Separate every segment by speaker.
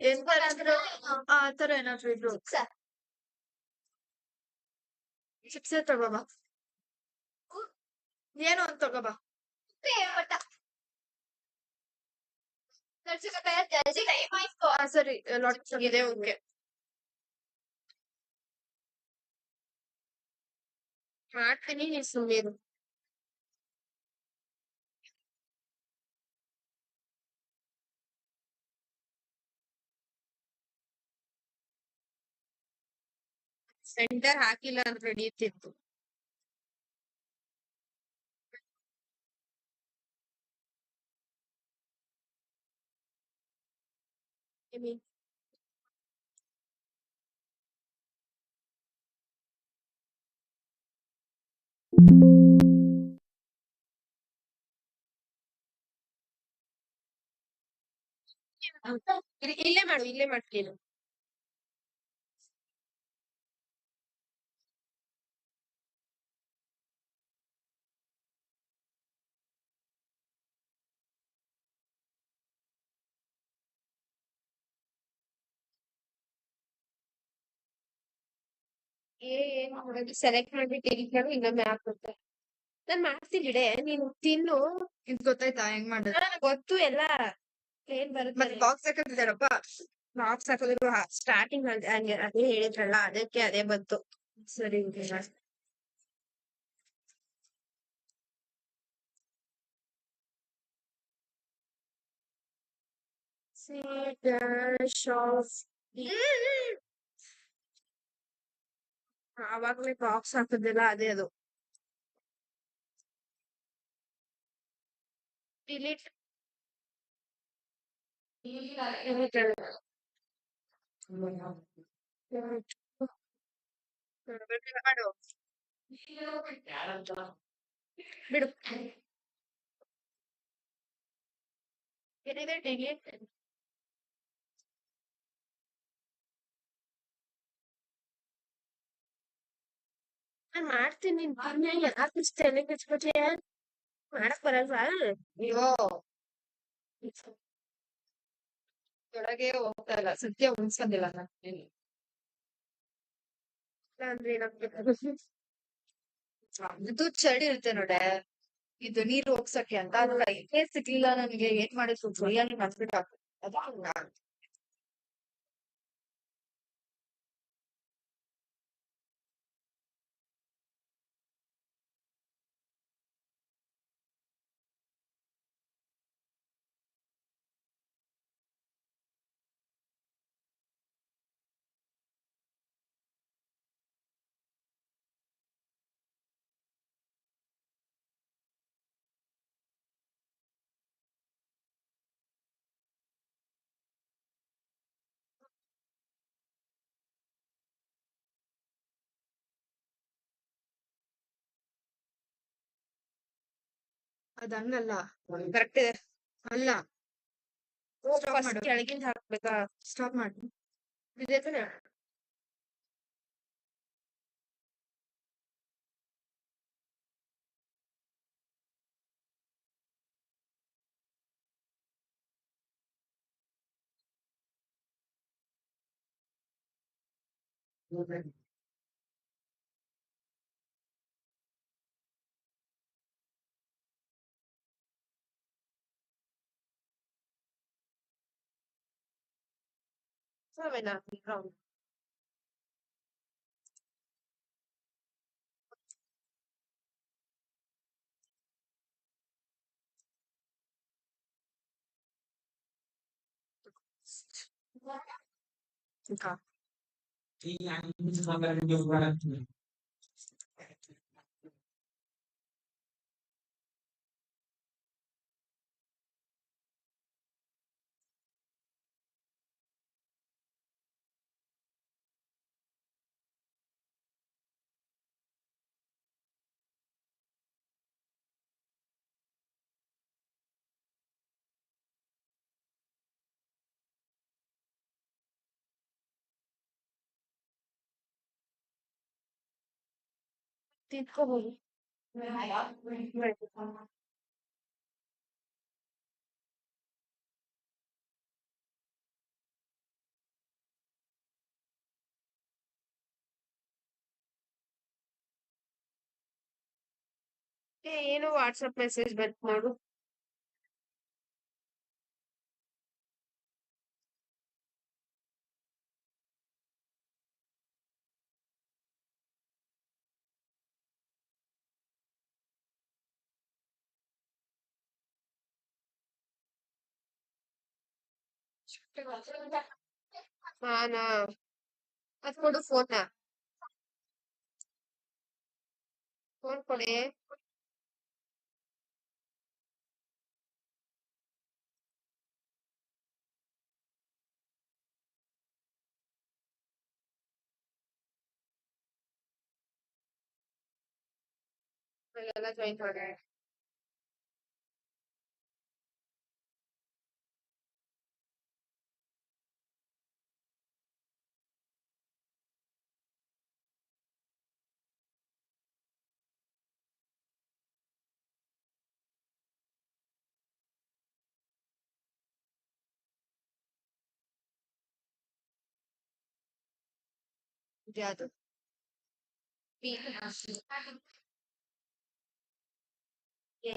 Speaker 1: ಎಂತಾದ್ರೂ ಆ ತರ ಏನಾದ್ರು ಇದ್ರು ಚಿಪ್ಸೇ ತಗೋಬಾ. ಏನು ಅಂತ ತಗೋಬಾ. ಸರಿ ಲಾಟ್ ಇದೆ. ಓಕೆ ಮಾಡ್ತೀನಿ, ನೀನ್ ಸುಮ್ಮನಿರು. ಸೆಂಟರ್ ಹಾಕಿಲ್ಲ ಅಂದ್ರೆ ನಡೀತಿತ್ತು. ಇಲ್ಲೇ ಮಾಡು, ಇಲ್ಲೇ ಮಾಡ್ತೀನಿ. ಸೆಲೆಕ್ಟ್ ಮಾಡ್ಬಿಟ್ಟು ಎಡಿಟ್ ಮಾಡು, ಇನ್ನೊಮ್ಮೆ ಹಾಕುತ್ತೆ. ನಾನ್ ಮಾಡ್ತೀನಿ ಇಡೆ, ನೀನು ತಿನ್ನು. ಇದ್ ಗೊತ್ತಾಯ್ತಾ ಹೆಂಗ್ ಮಾಡೋದು? ಗೊತ್ತು ಎಲ್ಲ ಪ್ಲೇನ್ ಬರುತ್ತೆ. ಮತ್ತೆ ಬಾಕ್ಸ್ ಹಾಕೋದಿದ್ದಾರಪ್ಪ, ಬಾಕ್ಸ್ ಹಾಕೋದು ಸ್ಟಾರ್ಟಿಂಗ್ ಅದೇ ಹೇಳಿದ್ರಲ್ಲ, ಅದಕ್ಕೆ ಅದೇ ಬಂತು. ಸರಿ ಅವಾಗ್ಲೇ ಬಾಕ್ಸ್ ಹಾಕುದಿಲ್ಲ, ಅದೇ ಅದು. ಡಿಲೀಟ್ ಮಾಡು ಬಿಡು. ಏನಿದೆ ಡಿಲೀಟ್. ನಾನ್ ಮಾಡ್ತೀನಿ, ಯಾಕೆ ತಲೆ ಕೆಚ್ಕೊತೀಯ? ಮಾಡಕ್ ಬರಲ್ವಾ? ಅಯ್ಯೋ ಒಳಗೆ ಹೋಗ್ತಾ ಇಲ್ಲ, ಸತ್ಯ ಉಣ್ಸ್ಕೊಂಡಿಲ್ಲ ನಾನು. ಅಂದ್ರೆ ಇದು ಚಳಿ ಇರುತ್ತೆ ನೋಡೆ, ಇದು ನೀರು ಹೋಗ್ಸಕ್ಕೆ ಅಂತ, ಅದು ಲೈಟೇ ಸಿಗ್ಲಿಲ್ಲ ನನಗೆ. ಏನ್ ಮಾಡಿದ್ರು ಫ್ರೀಯಾಗಿ ಹಾಕ್ಬಿಟ್ಟು ಅದು ಹಂಗಲ್ಲ. ಕರೆಕ್ಟ್ ಇದೆ. ಅಲ್ಲ, ಕೆಳಗಿಂದ ಹಾಕ್ಬೇಕಾ? ಸ್ಟಾಪ್ ಮಾಡಿ. ಇದೇ ತಾನೆ? Sabe na wrong. Okay. ತಿಳ್ಕೊಬೋದು. ಏನು ವಾಟ್ಸಪ್ ಮೆಸೇಜ್ ಬಂತು ನೋಡು. ಹಾನಾ ಅದ್ ಕೊಡು ಫೋನ್. ಫೋನ್ ಕೊಡೆ. ಎಲ್ಲ ಜಾಯಿನ್ ಮಾಡ. ಯಾವುದು ಪಿ ಎ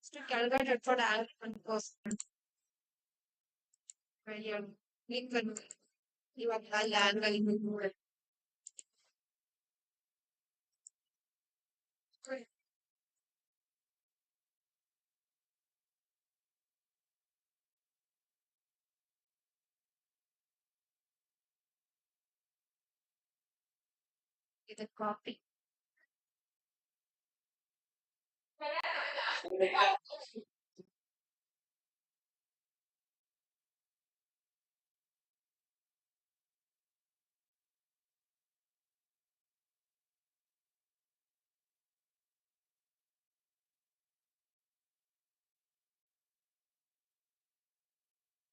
Speaker 1: ಇಷ್ಟು ಕೆಳಗಡೆ ಇಟ್ಕೊಂಡು ಅನ್ಕೋಸ್ಕರ ಲಿಂಕ್ ಅನ್ನು ಇವಾಗ ಅಲ್ಲಿ ಆಂಗಲ್ ಇದು ಕಾಪಿ.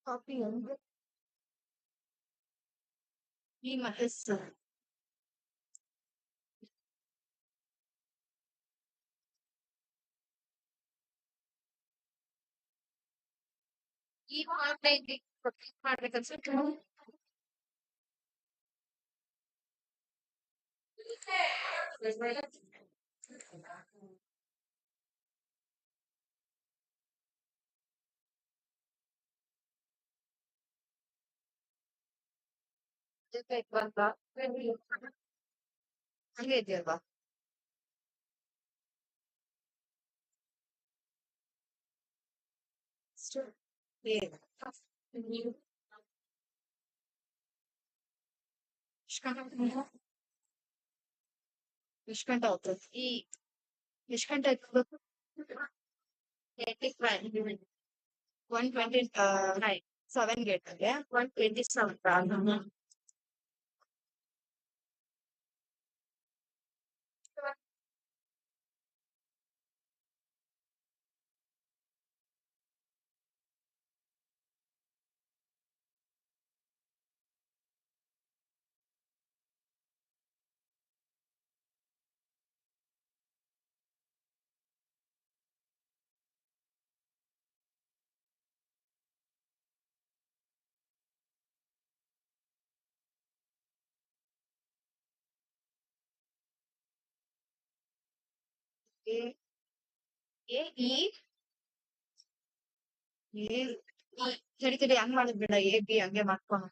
Speaker 1: ಕಾಪಿ ಅಂದ್ರೆ ಈ ಮತ್ತೆ ಈ ಆನ್ಲೈನ್ ಮಾಡ್ಬೇಕನ್ಸುತ್ತೆ. ಬಂತ ಹಂಗೆ ಇದೆಯಲ್ವಾ. ಎಷ್ಟು ಗಂಟೆ ಆಗ್ತದೆ ಈ ಎಷ್ಟು ಗಂಟೆ ಆಯ್ತು 129 7 ಗೇಟ್ಗೆ 127. ಎ ಎ ಇ ಎ ತಡಿ ತಡಿ ಹಂಗ್ ಮಾಡೋದ್ ಬೇಡ, ಎ ಬಿ ಹಂಗೆ ಮಾಡ್ಕೊಂಡು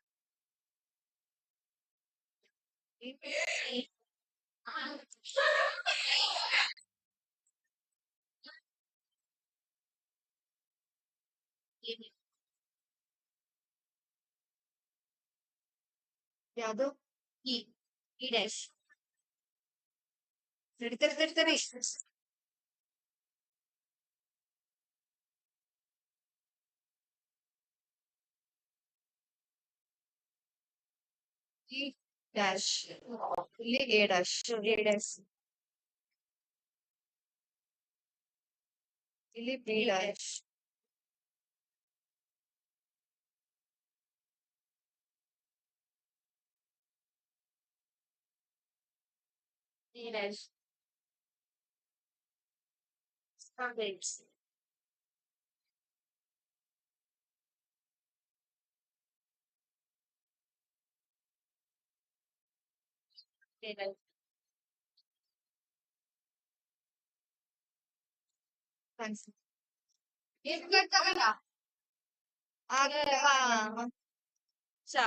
Speaker 1: ಯಾವ್ದು ಇ ಇ ಡ್ಯಾಶ್ ನಡೀತಾರೆ ನಡೀತಾರೆ. ಇ ಡ್ಯಾಶ್ ಇಲ್ಲಿ ಎ ಡ್ಯಾಶ್ ಎ ಡ್ಯಾಶ್ ಇಲ್ಲಿ B dash Yes. Habits. Yes. Thanks. ಏನ್ ಗೊತ್ತಾಗಲ್ಲ. ಆಗ, ಹಾ. ಚಾ.